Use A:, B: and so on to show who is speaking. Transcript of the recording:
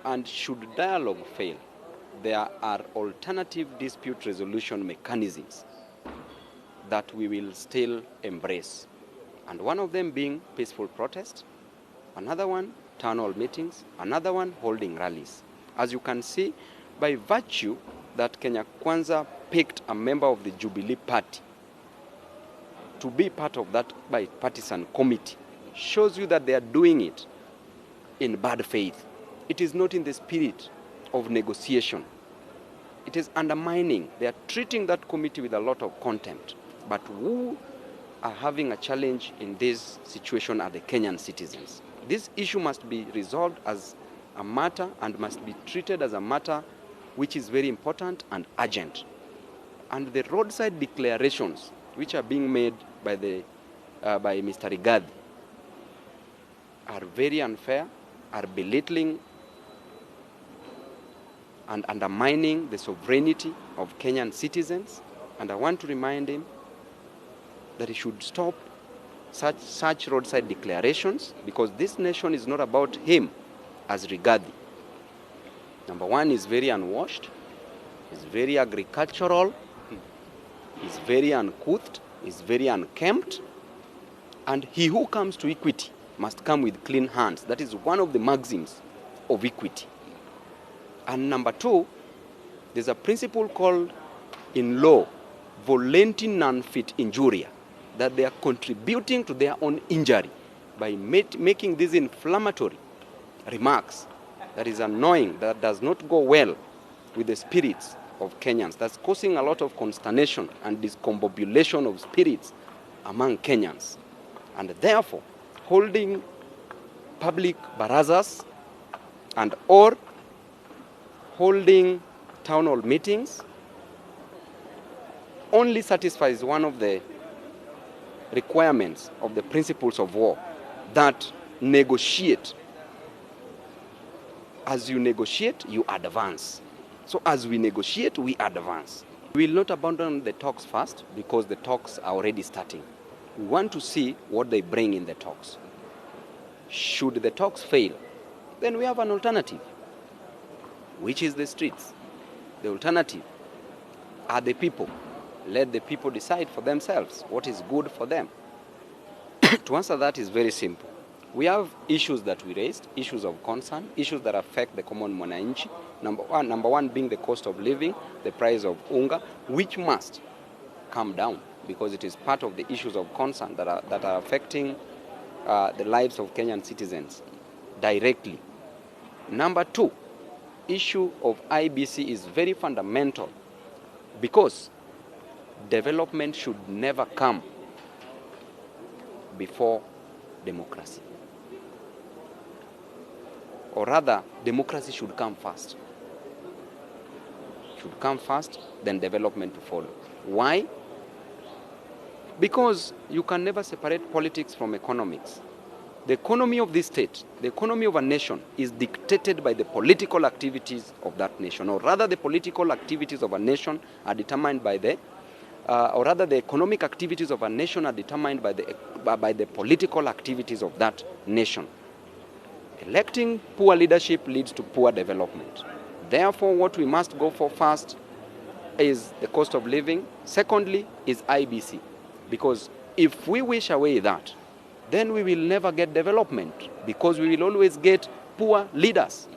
A: And should dialogue fail, there are alternative dispute resolution mechanisms that we will still embrace. And one of them being peaceful protest, another one town hall meetings, another one holding rallies. As you can see, by virtue that Kenya Kwanza picked a member of the Jubilee Party to be part of that bipartisan committee, shows you that they are doing it in bad faith. It is not in the spirit of negotiation. It is undermining. They are treating that committee with a lot of contempt. But who are having a challenge in this situation are the Kenyan citizens. This issue must be resolved as a matter and must be treated as a matter which is very important and urgent. And the roadside declarations which are being made by Mr. Rigathi are very unfair, are belittling and undermining the sovereignty of Kenyan citizens. And I want to remind him that he should stop such roadside declarations, because this nation is not about him as Rigathi. Number one, is very unwashed, is very agricultural, is very uncouth, is very unkempt, and he who comes to equity must come with clean hands. That is one of the maxims of equity. And number two, there's a principle called in law, volenti non fit injuria, that they are contributing to their own injury by making these inflammatory remarks that is annoying, that does not go well with the spirits of Kenyans. That's causing a lot of consternation and discombobulation of spirits among Kenyans. And therefore, holding public barazas and or holding town hall meetings only satisfies one of the requirements of the principles of war, that negotiate. As you negotiate, you advance. So as we negotiate, we advance. We will not abandon the talks first, because the talks are already starting. We want to see what they bring in the talks. Should the talks fail, then we have an alternative, which is the streets. The alternative are the people. Let the people decide for themselves what is good for them. To answer that is very simple. We have issues that we raised, issues of concern, issues that affect the common mwananchi. Number one being the cost of living, the price of unga, which must come down, because it is part of the issues of concern that are affecting the lives of Kenyan citizens directly. Number two, issue of IBC is very fundamental, because development should never come before democracy. Or rather, democracy should come first. Should come first, then development to follow. Why? Because you can never separate politics from economics. The economy of this state, the economy of a nation, is dictated by the political activities of that nation. Or rather, the political activities of a nation are determined by the economic activities of a nation are determined by the political activities of that nation. Electing poor leadership leads to poor development. Therefore, what we must go for first is the cost of living. Secondly is IBC. Because if we wish away that, then we will never get development, because we will always get poor leaders.